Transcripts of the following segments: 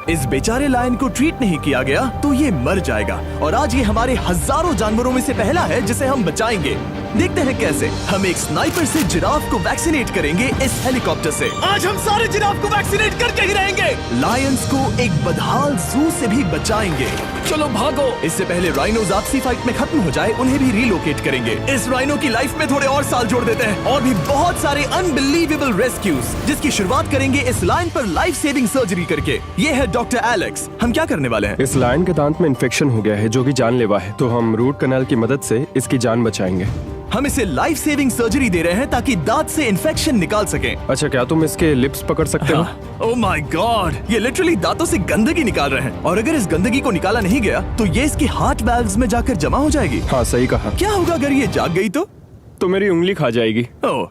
इस बेचारे लायन को ट्रीट नहीं किया गया तो ये मर जाएगा। और आज ये हमारे हजारों जानवरों में से पहला है जिसे हम बचाएंगे। देखते हैं कैसे। हम एक स्नाइपर से जिराफ को वैक्सीनेट करेंगे इस हेलीकॉप्टर से। आज हम सारे जिराफ को वैक्सीनेट करके ही रहेंगे। लायंस को एक बदहाल जू से भी बचाएंगे। चलो भागो। इससे पहले राइनोज आपसी फाइट में खत्म हो जाए, उन्हें भी रिलोकेट करेंगे। इस राइनो की लाइफ में थोड़े और साल जोड़ देते हैं और भी बहुत सारे अनबिलीवेबल रेस्क्यूज, जिसकी शुरुआत करेंगे इस लायन पर लाइफ सेविंग सर्जरी करके। ये है डॉक्टर एलेक्स। हम क्या करने वाले हैं? इस लायन के दांत में इन्फेक्शन हो गया है जो कि जानलेवा है, तो हम रूट कैनाल की मदद से इसकी जान बचाएंगे। हम इसे लाइफ सेविंग सर्जरी दे रहे हैं ताकि दांत से इन्फेक्शन निकाल सकें। अच्छा, क्या तुम इसके लिप्स पकड़ सकते हो? ओह माय गॉड, ये लिटरली दांतों से गंदगी निकाल रहे हैं। और अगर इस गंदगी को निकाला नहीं गया तो ये इसकी हार्ट वाल्व्स में जाकर जमा हो जाएगी। हाँ, सही कहा। क्या होगा अगर ये जाग गई तो मेरी उंगली खा जाएगी। ओह,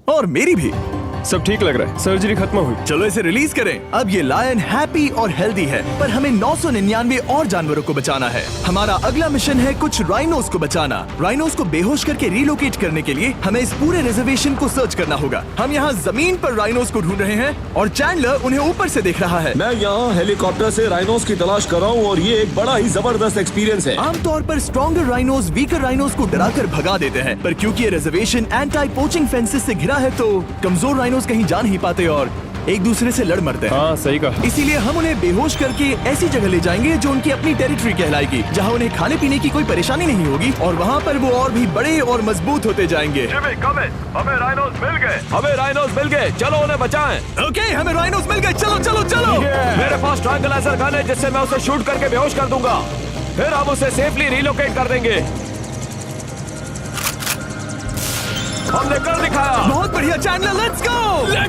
और मेरी भी। सब ठीक लग रहा है, सर्जरी खत्म हुई। चलो इसे रिलीज करें। अब ये लायन हैप्पी और हेल्दी है, पर हमें 999 और जानवरों को बचाना है। हमारा अगला मिशन है कुछ राइनोस को बचाना। राइनोस को बेहोश करके रिलोकेट करने के लिए हमें इस पूरे रिजर्वेशन को सर्च करना होगा। हम यहाँ जमीन पर राइनोस को ढूंढ रहे हैं और चैंडलर उन्हें ऊपर से देख रहा है। मैं यहाँ हेलीकॉप्टर से राइनोस की तलाश कर रहा हूँ और ये एक बड़ा ही जबरदस्त एक्सपीरियंस है। आमतौर पर स्ट्रॉन्गर राइनोस वीकर राइनोस को डराकर भगा देते हैं, पर क्योंकि ये रिजर्वेशन एंटी पोचिंग फेंसेस से घिरा है तो कमजोर राइनोस कहीं जा नहीं पाते और एक दूसरे से लड़ मरते हैं। हाँ, सही कहा। इसीलिए हम उन्हें बेहोश करके ऐसी जगह ले जाएंगे जो उनकी अपनी टेरिटरी कहलाएगी, जहाँ उन्हें खाने पीने की कोई परेशानी नहीं होगी और वहाँ पर वो और भी बड़े और मजबूत होते जाएंगे। हमें राइनोस मिल गए, चलो उन्हें बचाएं। ओके, हमें राइनोस मिल गए, चलो चलो चलो। मेरे पास ट्रायंगलाइजर गन है जिससे मैं उसे शूट करके बेहोश कर दूंगा, फिर हम उसे सेफली रिलोकेट कर देंगे। हमने कर दिखाया। बहुत बढ़िया चैंडलर, लेट्स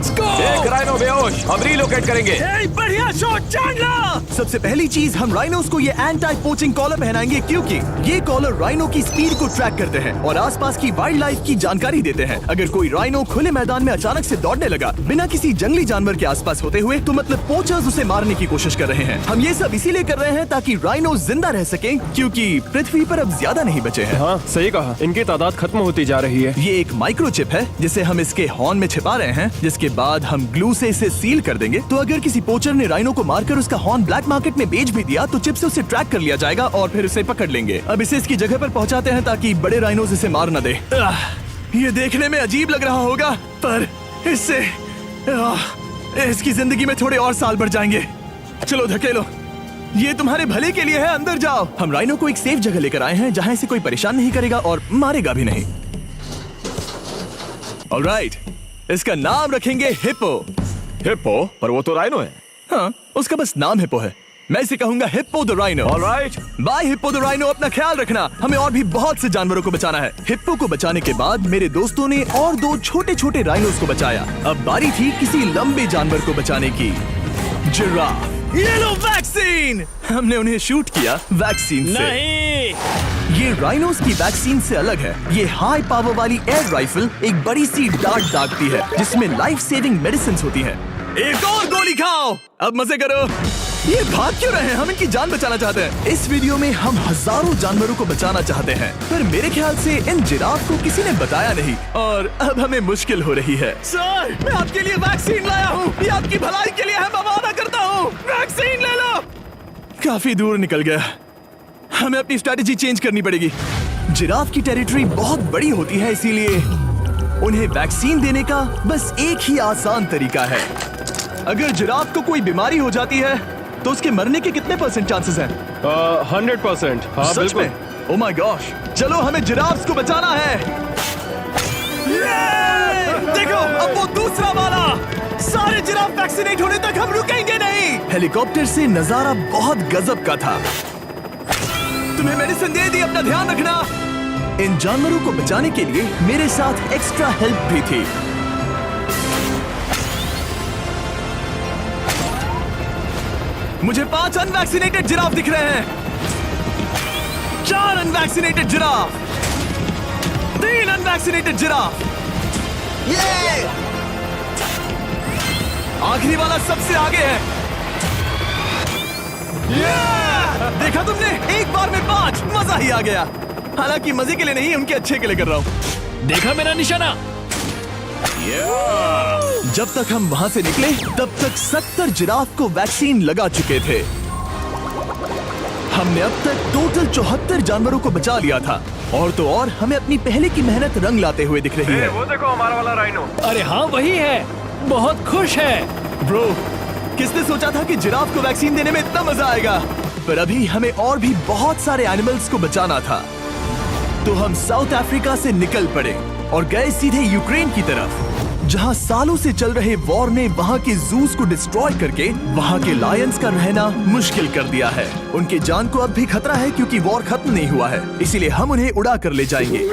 गो। एक राइनो बेहोश, हम रिलोकेट करेंगे। बढ़िया शॉट चैंडलर। सबसे पहली चीज, हम राइनोस को ये एंटी पोचिंग कॉलर पहनाएंगे क्योंकि ये कॉलर राइनो की स्पीड को ट्रैक करते हैं और आसपास की वाइल्ड लाइफ की जानकारी देते हैं। अगर कोई राइनो खुले मैदान में अचानक से दौड़ने लगा बिना किसी जंगली जानवर के आसपास होते हुए, तो मतलब पोचर्स उसे मारने की कोशिश कर रहे हैं। हम ये सब इसीलिए कर रहे हैं ताकि राइनो जिंदा रह सकें, क्योंकि पृथ्वी पर अब ज्यादा नहीं बचे हैं। हाँ, सही कहा। इनकी तादाद खत्म होती जा रही है। ये एक माइक्रोचिप है जिसे हम इसके हॉर्न में छिपा रहे हैं, जिसके बाद हम ग्लू से इसे सील कर देंगे। तो अगर किसी पोचर ने राइनो को मारकर उसका हॉर्न ब्लैक मार्केट में बेच भी दिया तो चिप से उसे ट्रैक कर लिया जाएगा और फिर उसे पकड़ लेंगे। अब इसे इसकी जगह पर पहुंचाते हैं ताकि बड़े राइनोस इसे मार न दे। ये देखने में अजीब लग रहा होगा, पर इससे इसकी जिंदगी में थोड़े और साल बढ़ जाएंगे। चलो धकेलो, ये तुम्हारे भले के लिए है, अंदर जाओ। हम राइनो को एक सेफ जगह लेकर आए हैं जहाँ इसे कोई परेशान नहीं करेगा और मारेगा भी नहीं। ऑलराइट, इसका नाम रखेंगे हिप्पो। हिप्पो? पर वो तो राइनो है। हाँ, उसका बस नाम हिप्पो है। मैं इसे कहूंगा hippo the rhino. Alright, bye hippo the rhino. अपना ख्याल रखना, हमें और भी बहुत से जानवरों को बचाना है। हिप्पो को बचाने के बाद मेरे दोस्तों ने और 2 छोटे छोटे राइनोस को बचाया। अब बारी थी किसी लंबे जानवर को बचाने की, जिराफ। ये लो वैक्सीन। हमने उन्हें शूट किया वैक्सीन से। नहीं, ये राइनोस की वैक्सीन से अलग है। ये हाई पावर वाली एयर राइफल एक बड़ी सी डार्ट दागती है जिसमें लाइफ सेविंग मेडिसिन होती है। एक और गोली खाओ, अब मजे करो। ये भाग क्यों रहे हैं? हम इनकी जान बचाना चाहते हैं। इस वीडियो में हम हजारों जानवरों को बचाना चाहते हैं, पर मेरे ख्याल से इन जिराफ को किसी ने बताया नहीं और अब हमें मुश्किल हो रही है। सर, मैं आपके लिए वैक्सीन लाया हूँ। ये आपकी भलाई के लिए है, मैं वादा करता हूँ। वैक्सीन ले लो। काफी दूर निकल गया, हमें अपनी स्ट्रैटेजी चेंज करनी पड़ेगी। जिराफ की टेरिटरी बहुत बड़ी होती है, इसीलिए उन्हें वैक्सीन देने का बस एक ही आसान तरीका है। अगर जिराफ को कोई बीमारी हो जाती है तो उसके मरने के कितने % चांसेस हैं? 100%। हाँ, सच बिल्कुल। में? ओह माय गॉश, चलो हमें जिराफ्स को बचाना है। देखो, अब वो दूसरा वाला। सारे जिराफ वैक्सीनेट होने तक हम रुकेंगे नहीं। हेलीकॉप्टर से नजारा बहुत गजब का था। तुम्हें मेडिसिन दे दी, अपना ध्यान रखना। इन जानवरों को बचाने के लिए मेरे साथ एक्स्ट्रा हेल्प भी थी। मुझे 5 अनवैक्सीनेटेड जिराफ दिख रहे हैं। 4 अनवैक्सीनेटेड जिराफ, 3 अनवैक्सीनेटेड जिराफ। ये आखिरी वाला सबसे आगे है। देखा तुमने, एक बार में 5। मजा ही आ गया। हालांकि मजे के लिए नहीं, उनके अच्छे के लिए कर रहा हूँ। देखा मेरा निशाना? जब तक हम वहाँ से निकले तब तक 70 जिराफ को वैक्सीन लगा चुके थे। हमने अब तक टोटल 74 जानवरों को बचा लिया था। और तो और हमें अपनी पहले की मेहनत रंग लाते हुए दिख रही है। वो देखो हमारा वाला राइनो। अरे हाँ वही है, बहुत खुश है। ब्रो, किसने सोचा था कि जिराफ को वैक्सीन देने में इतना मजा आएगा। पर अभी हमें और भी बहुत सारे एनिमल्स को बचाना था। तो हम साउथ अफ्रीका से निकल पड़े और गए सीधे यूक्रेन की तरफ, जहां सालों से चल रहे वॉर ने वहां के जूस को डिस्ट्रॉय करके वहां के लायंस का रहना मुश्किल कर दिया है। उनके जान को अब भी खतरा है क्योंकि वॉर खत्म नहीं हुआ है, इसीलिए हम उन्हें उड़ा कर ले जाएंगे।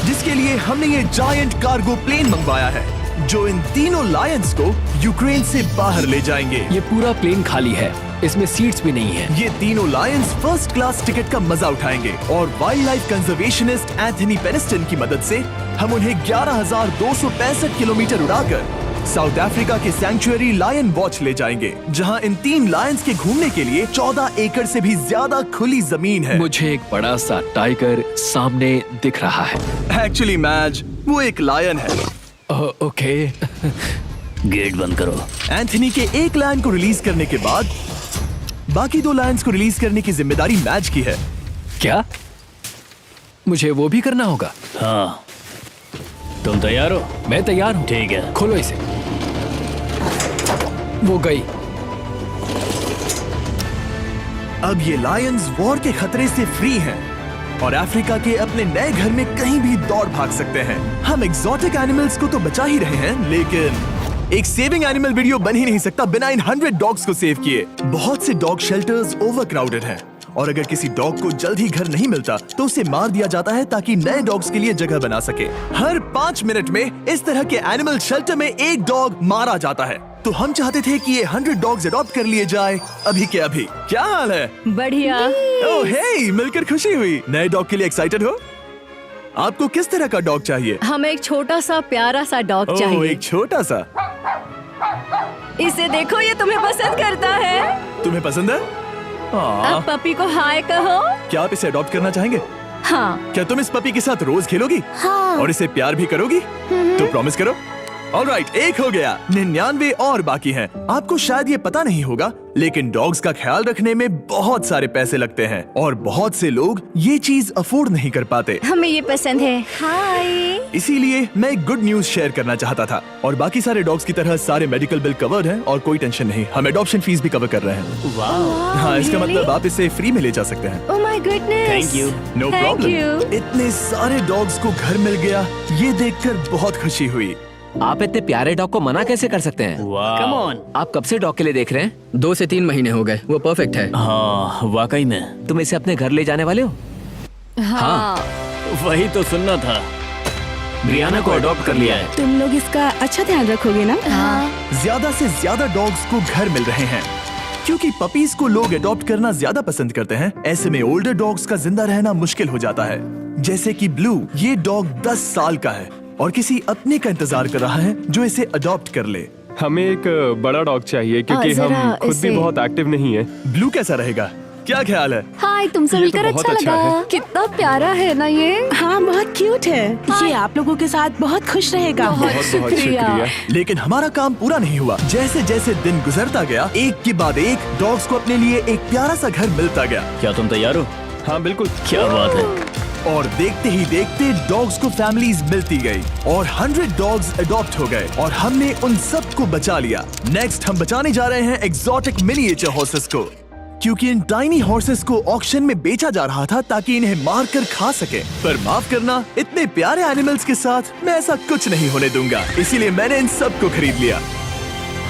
जिसके लिए हमने ये जायंट कार्गो प्लेन मंगवाया है जो इन तीनों लायंस को यूक्रेन से बाहर ले जाएंगे। ये पूरा प्लेन खाली है, इसमेमें सीट्स भी नहीं है। ये तीनों लायंस फर्स्ट क्लास टिकट का मजा उठाएंगे और वाइल्ड लाइफ कंजर्वेशनिस्ट एंथनी पेनिस्टन की मदद से हम उन्हें 11,265 किलोमीटर उड़ाकर साउथ अफ्रीका के सैंक्चुअरी लायन वॉच ले जाएंगे, जहां इन 3 लायंस के घूमने के लिए 14 एकड़ से भी ज्यादा खुली जमीन है। मुझे एक बड़ा सा टाइगर सामने दिख रहा है। एक्चुअली मैच, वो एक लायन है। ओके। गेट बंद करो। एंथनी के एक लायन को रिलीज करने के बाद बाकी 2 लायंस को रिलीज करने की जिम्मेदारी मैच की है। क्या मुझे वो भी करना होगा? हाँ, तुम तैयार हो? मैं तैयार हूँ। ठीक है। खोलो इसे। वो गई। अब ये लायंस वॉर के खतरे से फ्री हैं और अफ्रीका के अपने नए घर में कहीं भी दौड़ भाग सकते हैं। हम एग्जॉटिक एनिमल्स को तो बचा ही रहे हैं, लेकिन एक सेविंग एनिमल वीडियो बन ही नहीं सकता बिना इन 100 डॉग्स को सेव किए। बहुत से डॉग शेल्टर्स ओवरक्राउडेड हैं और अगर किसी डॉग को जल्द ही घर नहीं मिलता तो उसे मार दिया जाता है ताकि नए डॉग्स के लिए जगह बना सके। हर 5 मिनट में इस तरह के एनिमल शेल्टर में एक डॉग मारा जाता है। तो हम चाहते थे कि ये 100 डॉग्स अडॉप्ट कर लिए जाए अभी के अभी। क्या हाल है? बढ़िया। ओह हे, मिलकर खुशी हुई। नए डॉग के लिए एक्साइटेड हो? आपको किस तरह का डॉग चाहिए? हमें एक छोटा सा प्यारा सा डॉग ओह, चाहिए। एक छोटा सा। इसे देखो, ये तुम्हें पसंद करता है। तुम्हें पसंद है? अब पपी को हाय कहो। क्या आप इसे अडॉप्ट करना चाहेंगे? हाँ। क्या तुम इस पपी के साथ रोज खेलोगी? हाँ। और इसे प्यार भी करोगी? तो प्रॉमिस करो। ऑलराइट, एक हो गया। 99 और बाकी हैं। आपको शायद ये पता नहीं होगा, लेकिन डॉग्स का ख्याल रखने में बहुत सारे पैसे लगते हैं और बहुत से लोग ये चीज अफोर्ड नहीं कर पाते। हमें ये पसंद है। हाय। इसीलिए मैं एक गुड न्यूज शेयर करना चाहता था। और बाकी सारे डॉग्स की तरह सारे मेडिकल बिल कवर्ड हैं और कोई टेंशन नहीं। हम एडॉप्शन फीस भी कवर कर रहे हैं। हाँ, इसका मतलब आप इसे फ्री में ले जा सकते हैं। Oh my goodness. Thank you. No Thank problem. you. इतने सारे डॉग्स को घर मिल गया, ये देखकर बहुत खुशी हुई। आप इतने प्यारे डॉग को मना कैसे कर सकते हैं? Come on. आप कब से डॉग के लिए देख रहे हैं? 2 से 3 महीने हो गए, वो परफेक्ट है। हाँ, वाकई में। तुम इसे अपने घर ले जाने वाले हो? हाँ। वही तो सुनना था। ब्रियाना को अडॉप्ट कर लिया है। तुम लोग इसका अच्छा ध्यान रखोगे ना? हाँ। ज्यादा से ज्यादा डॉग्स को घर मिल रहे हैं क्योंकि पपीज को लोग अडॉप्ट करना ज्यादा पसंद करते हैं। ऐसे में ओल्डर डॉग्स का जिंदा रहना मुश्किल हो जाता है। जैसे कि ब्लू, ये डॉग 10 साल का है और किसी अपने का इंतजार कर रहा है जो इसे अडॉप्ट कर ले। हमें एक बड़ा डॉग चाहिए क्योंकि जरा हम खुद भी इसे- बहुत एक्टिव नहीं है। ब्लू कैसा रहेगा? क्या ख्याल है? हाय, तुमसे ये तो मिलकर बहुत अच्छा अच्छा लगा। है। कितना प्यारा है ना ये। हाँ, बहुत क्यूट है। ये आप लोगों के साथ बहुत खुश रहेगा। बहुत बहुत शुक्रिया। शुक्रिया। लेकिन हमारा काम पूरा नहीं हुआ। जैसे जैसे दिन गुजरता गया, एक के बाद एक डॉग्स को अपने लिए एक प्यारा सा घर मिलता गया। क्या तुम तैयार हो? हाँ बिल्कुल। क्या बात है। और देखते ही देखते डॉग्स को फैमिलीज मिलती गई और 100 डॉग्स अडॉप्ट हो गए और हमने उन सब को बचा लिया। नेक्स्ट हम बचाने जा रहे हैं एग्जॉटिक मिनिएचर हॉर्सेस को, क्योंकि इन टाइनी हॉर्सेस को ऑक्शन में बेचा जा रहा था ताकि इन्हें मार कर खा सके। पर माफ करना, इतने प्यारे एनिमल्स के साथ मैं ऐसा कुछ नहीं होने दूंगा। इसीलिए मैंने इन सब को खरीद लिया।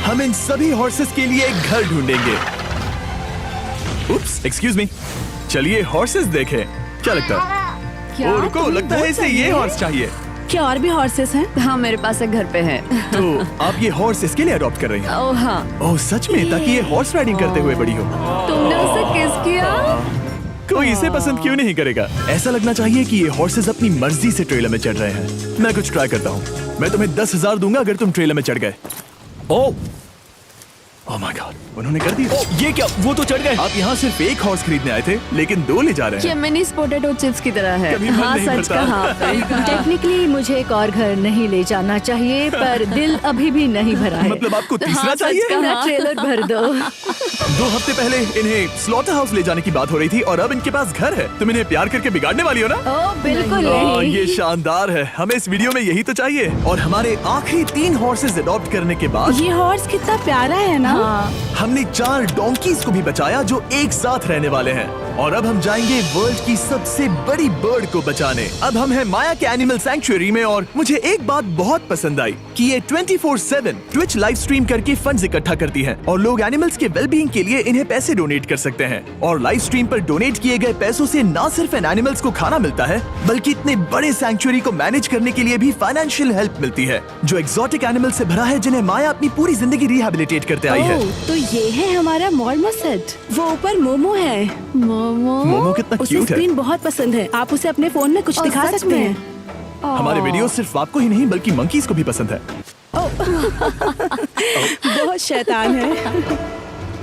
हम इन सभी हॉर्सेस के लिए एक घर ढूंढेंगे। उप्स, एक्सक्यूज मी। चलिए हॉर्सेस देखें। क्या लगता है? क्या? ओ, रुको, तुम्हें लगता है वो इसे ये चाहिए? हॉर्स चाहिए। क्या और भी हॉर्सेस हैं? हाँ, मेरे पास एक घर पे है। तो आप ये हॉर्स इसके लिए अडॉप्ट कर रही हैं? ओह हाँ। ओह सच में? ताकि ये हॉर्स राइडिंग करते हुए बड़ी हो। तुमने उसे किस किया? कोई इसे पसंद क्यों नहीं करेगा? ऐसा लगना चाहिए कि ये हॉर्सेस अपनी मर्जी से ट्रेलर में चढ़ रहे हैं। मैं कुछ ट्राई करता हूँ। मैं तुम्हें 10,000 दूंगा अगर तुम ट्रेलर में चढ़ गए। ओ, ओह माय गॉड, उन्होंने कर दिया। ये क्या, वो तो चढ़ गए। आप यहाँ सिर्फ एक हॉर्स खरीदने आए थे, लेकिन 2 ले जा रहे ये हैं। मिनी पोटैटो चिप्स की तरह है। कभी मन हाँ नहीं सच भरता। कहा। टेक्निकली मुझे एक और घर नहीं ले जाना चाहिए, पर दिल अभी भी नहीं भरा है। मतलब आपको तीसरा हाँ, सच चाहिए? कहा। मेरा ट्रेलर भर दो। 2 हफ्ते पहले इन्हें स्लॉटर हाउस ले जाने की बात हो रही थी और अब इनके पास घर है। तुम इन्हें प्यार करके बिगाड़ने वाली हो ना? ओ बिल्कुल हाँ, नहीं। ये शानदार है। हमें इस वीडियो में यही तो चाहिए। और हमारे आखिरी 3 हॉर्सेस अडॉप्ट करने के बाद ये हॉर्स कितना प्यारा है ना। हमने 4 डोंकीज को भी बचाया जो एक साथ रहने वाले हैं। और अब हम जाएंगे वर्ल्ड की सबसे बड़ी बर्ड को बचाने। अब हम हैं माया के एनिमल सैंक्चुअरी में और मुझे एक बात बहुत पसंद आई कि ये 24/7 ट्विच लाइव स्ट्रीम करके फंड्स इकट्ठा करती है और लोग एनिमल्स के वेलबींग के लिए इन्हें पैसे डोनेट कर सकते हैं। और लाइव स्ट्रीम पर डोनेट किए गए पैसों से न सिर्फ इन एनिमल्स को खाना मिलता है, बल्कि इतने बड़े सैंक्चुअरी को मैनेज करने के लिए भी फाइनेंशियल हेल्प मिलती है, जो एक्सोटिक एनिमल से भरा है जिन्हें माया अपनी पूरी जिंदगी रिहैबिलिटेट करते आई है। ओह, तो ये है हमारा मॉर्मोसेट। वो ऊपर मोमो है। मोमो कितना उसे क्यूट है। स्क्रीन बहुत पसंद है। आप उसे अपने फोन में कुछ ओह, दिखा सच सकते में? हैं। हमारे वीडियो सिर्फ आपको ही नहीं बल्कि मंकीज को भी पसंद है। बहुत शैतान है।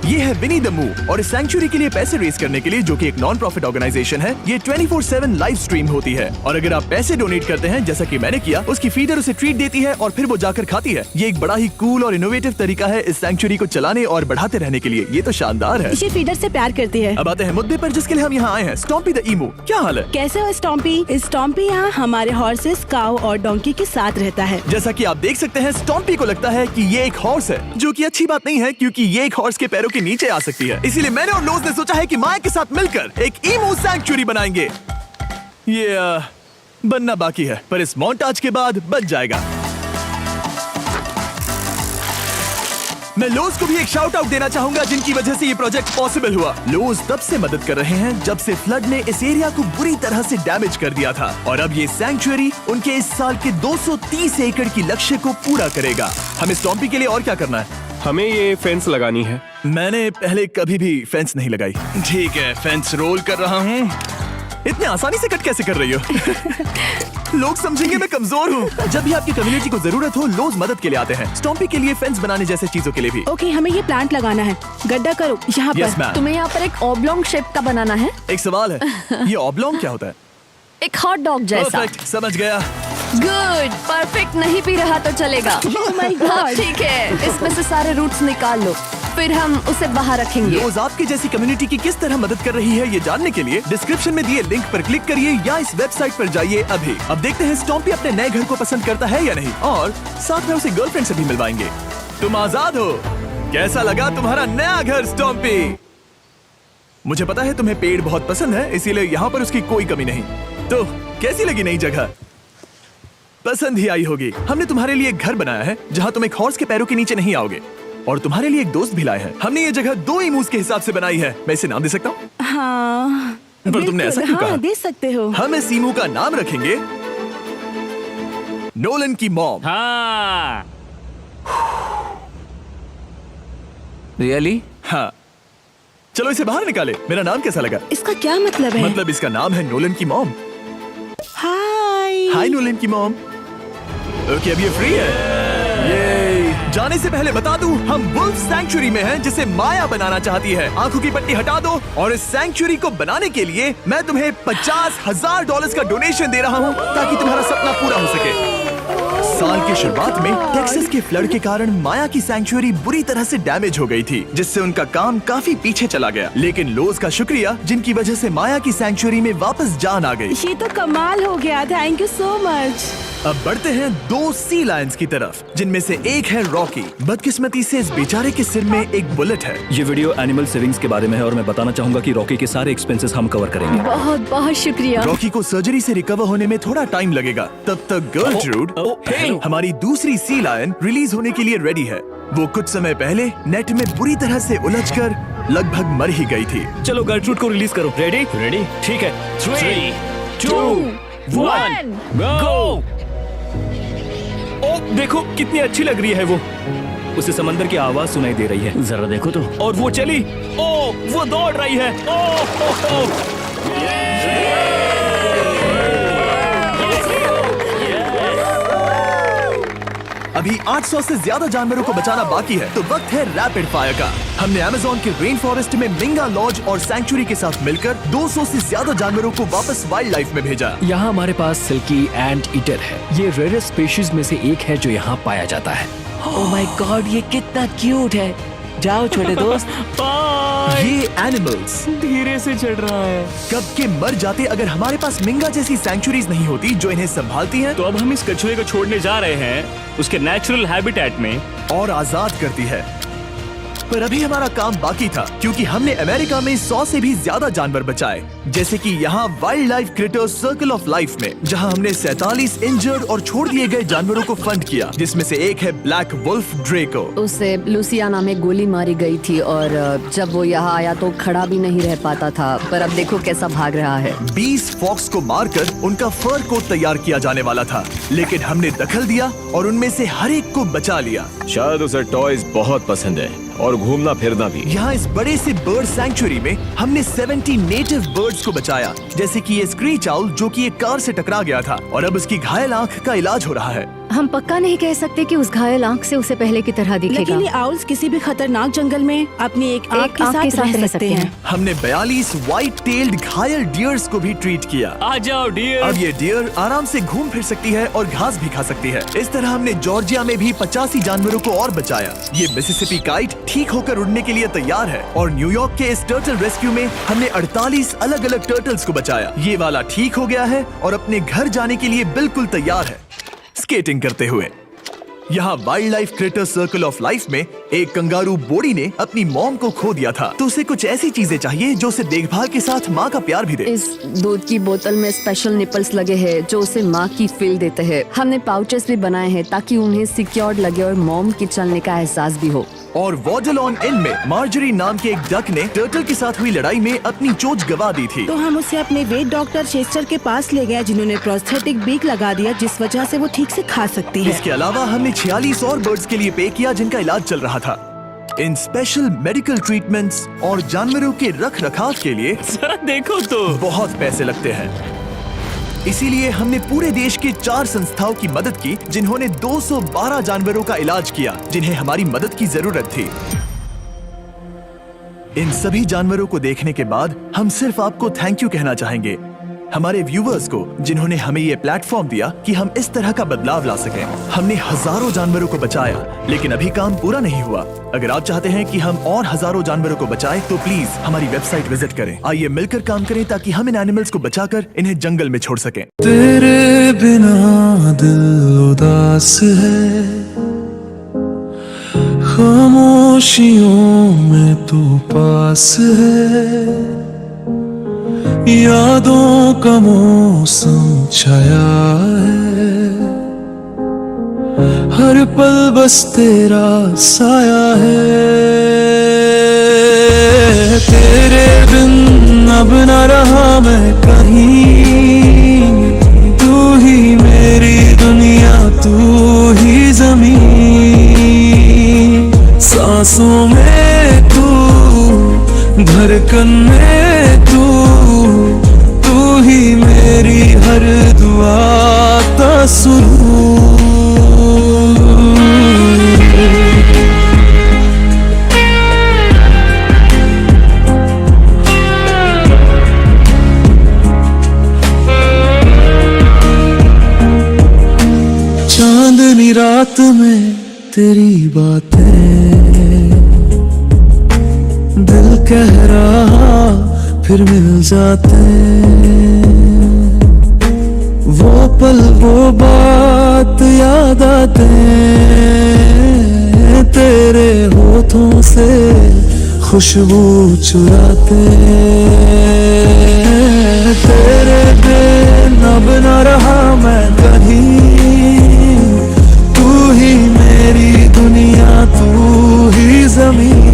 ये है विनी द मू और इस सैंक्चुअरी के लिए पैसे रेज करने के लिए, जो कि एक नॉन प्रॉफिट ऑर्गेनाइजेशन है, ये 24/7 लाइव स्ट्रीम होती है। और अगर आप पैसे डोनेट करते हैं, जैसा कि मैंने किया, उसकी फीडर उसे ट्रीट देती है और फिर वो जाकर खाती है। ये एक बड़ा ही कूल और इनोवेटिव तरीका है इस सैंक्चुअरी को चलाने और बढ़ाते रहने के लिए। ये तो शानदार है। ये फीडर से प्यार करती है। अब आते हैं मुद्दे पर जिसके लिए हम यहाँ आए हैं, स्टॉम्पी द ईमू। क्या हाल है? कैसे हो स्टॉम्पी? स्टॉम्पी यहाँ हमारे हॉर्सेस, काऊ और डोंकी के साथ रहता है। जैसा कि आप देख सकते हैं, स्टॉम्पी को लगता है कि ये एक हॉर्स है, जो कि अच्छी बात नहीं है क्योंकि ये एक हॉर्स के पैरों के नीचे आ सकती है। इसीलिए मैंने और लोज ने सोचा है कि माया के साथ मिलकर एक ईमू सैंक्चुअरी बनाएंगे। ये बनना बाकी है, पर इस मोंटाज के बाद बन जाएगा। मैं लोज को भी एक शाउट आउट देना चाहूंगा, जिनकी वजह से ये प्रोजेक्ट पॉसिबल हुआ। लोज तब से मदद कर रहे हैं जब से फ्लड ने इस एरिया को बुरी तरह से डैमेज कर दिया था, और अब ये सैंक्चुअरी उनके इस साल के 230 एकड़ की लक्ष्य को पूरा करेगा। हमें स्टॉम्पी के लिए और क्या करना है? हमें ये फेंस लगानी है। मैंने पहले कभी भी फेंस नहीं लगाई। ठीक है, फेंस रोल कर रहा हूँ। इतने आसानी से कट कैसे कर रही हो? लोग समझेंगे मैं कमजोर हूँ। जब भी आपकी कम्युनिटी को जरूरत हो, लोग मदद के लिए आते हैं। स्टॉम्पी के लिए फेंस बनाने जैसे चीजों के लिए भी। ओके, हमें ये प्लांट लगाना है। गड्ढा करो यहाँ यस पर। मैम। तुम्हें यहाँ पर एक ऑब्लोंग शेप का बनाना है, एक सवाल है, ये ऑब्लोंग क्या होता है? एक हॉट डॉग जैसा। परफेक्ट, समझ गया। गुड, परफेक्ट नहीं पी रहा तो चलेगा। Oh my God. ठीक है, इसमें से सारे रूट्स निकाल लो, फिर हम उसे बाहर रखेंगे। लोज आपकी जैसी कम्युनिटी की किस तरह मदद कर रही है, ये जानने के लिए डिस्क्रिप्शन में दिए लिंक पर क्लिक करिए या इस वेबसाइट पर जाइए अभी। अब देखते हैं स्टॉम्पी अपने नए घर को पसंद करता है या नहीं, और साथ में उसे गर्लफ्रेंड से भी मिलवाएंगे। तुम आजाद हो। कैसा लगा तुम्हारा नया घर स्टॉम्पी? मुझे पता है तुम्हें पेड़ बहुत पसंद है, इसीलिए यहाँ पर उसकी कोई कमी नहीं। तो कैसी लगी नई जगह? पसंद ही आई होगी। हमने तुम्हारे लिए एक घर बनाया है जहाँ तुम एक हॉर्स के पैरों के नीचे नहीं आओगे, और तुम्हारे लिए एक दोस्त भी लाए हैं। हमने ये जगह 2 ईमूस के हिसाब से बनाई है। मैं इसे नाम दे सकता हूँ? हाँ, पर तुमने ऐसा क्यों हाँ, कहा? दे सकते हो। हम इस ईमू का नाम रखेंगे नोलन की मॉम। हाँ, रियली? हाँ, चलो इसे बाहर निकाले। मेरा नाम कैसा लगा? इसका क्या मतलब है? मतलब इसका नाम है नोलन की मॉम। हाय। हाय नोलन की मॉम। ओके, अब ये फ्री है। ये जाने से पहले बता दूं, हम वुल्फ सैंक्चुअरी में हैं, जिसे माया बनाना चाहती है। आंखों की पट्टी हटा दो, और इस सैंक्चुअरी को बनाने के लिए मैं तुम्हें $50,000 का डोनेशन दे रहा हूं, ताकि तुम्हारा सपना पूरा हो सके। साल की शुरुआत में टेक्सास के फ्लड के कारण माया की सैंक्चुअरी बुरी तरह से डैमेज हो गई थी, जिससे उनका काम काफी पीछे चला गया। लेकिन लोज का शुक्रिया, जिनकी वजह से माया की सैंक्चुअरी में वापस जान आ गई। ये तो कमाल हो गया। Thank you so much. अब बढ़ते हैं 2 सी लायंस की तरफ, जिनमें से एक है रॉकी। बदकिस्मती से इस बेचारे के सिर में एक बुलेट है। ये वीडियो एनिमल सेविंग्स के बारे में है और मैं बताना चाहूंगा कि रॉकी के सारे एक्सपेंसेस हम कवर करेंगे। बहुत बहुत शुक्रिया। रॉकी को सर्जरी से रिकवर होने में थोड़ा टाइम लगेगा। तब तक गर्लट्रूड, हमारी दूसरी सी लायन, रिलीज होने के लिए रेडी है। वो कुछ समय पहले नेट में बुरी तरह से उलझकर लगभग मर ही गई थी। चलो गर्लट्रूड को रिलीज करो। रेडी? रेडी? ठीक है। 3, 2, 1, गो! ओ देखो कितनी अच्छी लग रही है वो। उसे समंदर की आवाज सुनाई दे रही है। जरा देखो तो। और वो चली। ओ वो दौड़ रही है। ओ। अब अभी 800 से ज्यादा जानवरों को बचाना बाकी है, तो वक्त है रैपिड फायर का। हमने अमेज़न के रेन फॉरेस्ट में मिंगा लॉज और सैंक्चुरी के साथ मिलकर 200 से ज्यादा जानवरों को वापस वाइल्ड लाइफ में भेजा। यहाँ हमारे पास सिल्की एंट ईटर है। ये रेयरेस्ट स्पीशीज में से एक है जो यहाँ पाया जाता है। ओह माय गॉड, ये कितना क्यूट है। जाओ छोटे दोस्त। ये एनिमल्स धीरे से चढ़ रहा है। कब के मर जाते अगर हमारे पास मिंगा जैसी सैंक्चुरीज नहीं होती जो इन्हें संभालती हैं तो अब हम इस कछुए को छोड़ने जा रहे हैं उसके नेचुरल हैबिटेट में और आजाद करती है। पर अभी हमारा काम बाकी था, क्योंकि हमने अमेरिका में 100 से भी ज्यादा जानवर बचाए, जैसे कि यहाँ wild life creators circle of life में, जहाँ हमने 47 इंजर्ड और छोड़ दिए गए जानवरों को फंड किया, जिसमें से एक है ब्लैक वुल्फ ड्रेको। उसे लुसियाना में गोली मारी गई थी और जब वो यहाँ आया तो खड़ा भी नहीं रह पाता था, पर अब देखो कैसा भाग रहा है। 20 फॉक्स को मारकर उनका फर कोट तैयार किया जाने वाला था, लेकिन हमने दखल दिया और उनमें से हर एक को बचा लिया। शायद उसे टॉयज बहुत पसंद है और घूमना फिरना भी। यहाँ इस बड़े से बर्ड सैंक्चुरी में हमने 70 नेटिव बर्ड्स को बचाया, जैसे कि ये स्क्रीच आउल जो कि एक कार से टकरा गया था और अब उसकी घायल आंख का इलाज हो रहा है। हम पक्का नहीं कह सकते कि उस घायल आंख से उसे पहले की तरह दिखेगा। लेकिन ये आउल्स किसी भी खतरनाक जंगल में अपनी एक आंख के साथ रह सकते हैं। हमने 42 व्हाइट टेल्ड घायल डियर्स को भी ट्रीट किया। आ जाओ डियर। अब ये डियर आराम से घूम फिर सकती है और घास भी खा सकती है। इस तरह हमने जॉर्जिया में भी 85 जानवरों को और बचाया। ये मिसिसिपी काइट ठीक होकर उड़ने के लिए तैयार है और न्यूयॉर्क के इस टर्टल रेस्क्यू में हमने 48 अलग अलग टर्टल्स को बचाया। ये वाला ठीक हो गया है और अपने घर जाने के लिए बिल्कुल तैयार है स्केटिंग करते हुए। यहाँ wild life creator circle of life में एक कंगारू बोडी ने अपनी मॉम को खो दिया था, तो उसे कुछ ऐसी चीजें चाहिए जो उसे देखभाल के साथ माँ का प्यार भी दे। इस दूध की बोतल में स्पेशल निपल्स लगे हैं जो उसे माँ की फील देते हैं। हमने पाउचेस भी बनाए हैं ताकि उन्हें सिक्योर्ड लगे और मॉम के चलने का एहसास भी हो। और वॉडलॉन इन में मार्जरी नाम के एक डक ने टर्टल के साथ हुई लड़ाई में अपनी चोंच गवा दी थी, तो हम उसे अपने वेट डॉक्टर चेस्टर के पास ले गए, जिन्होंने प्रोस्थेटिक बीक लगा दिया, जिस वजह से वो ठीक से खा सकती है। इसके अलावा हमने 46 और बर्ड्स के लिए पे किया जिनका इलाज चल रहा था। इन स्पेशल मेडिकल ट्रीटमेंट्स और जानवरों के रख रखाव के लिए जरा देखो तो बहुत पैसे लगते हैं। इसीलिए हमने पूरे देश के 4 संस्थाओं की मदद की जिन्होंने 212 जानवरों का इलाज किया जिन्हें हमारी मदद की जरूरत थी। इन सभी जानवरों को देखने के बाद हम सिर्फ आपको थैंक यू कहना चाहेंगे, हमारे व्यूवर्स को जिन्होंने हमें ये प्लेटफॉर्म दिया कि हम इस तरह का बदलाव ला सकें। हमने हजारों जानवरों को बचाया, लेकिन अभी काम पूरा नहीं हुआ। अगर आप चाहते हैं कि हम और हजारों जानवरों को बचाएं, तो प्लीज हमारी वेबसाइट विजिट करें। आइए मिलकर काम करें ताकि हम इन एनिमल्स को बचाकर इन्हें जंगल में छोड़ सकें। तेरे बिना दिल उदास है, खामोशियों में तू पास है, यादों का मौसम छाया है, हर पल बस तेरा साया है। तेरे बिन अब न रहा मैं कहीं, तू ही मेरी दुनिया, तू ही ज़मीन, सांसों में तू, धड़कन में तू, तू ही मेरी हर दुआ का सुरूर। चांदनी रात में तेरी बातें दिल कह रहा फिर मिल जाते, वो पल वो बात याद आते, तेरे होठों से खुशबू चुराते, तेरे बिन अब न रहा मैं कहीं, तू ही मेरी दुनिया, तू ही ज़मीन,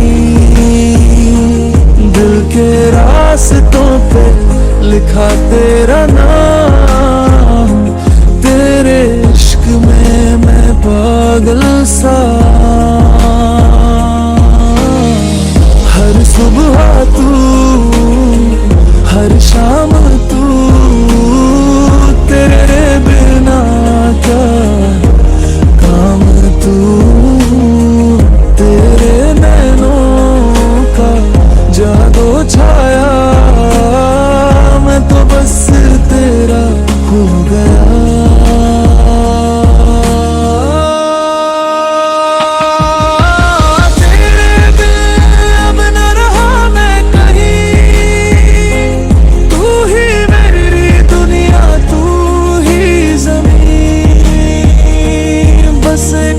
दिल के रास्तों पे लिखा तेरा नाम, तेरे इश्क में मैं पागल सा, हर सुबह तू, हर शाम तू, तेरे बिना का काम तू।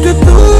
कि तू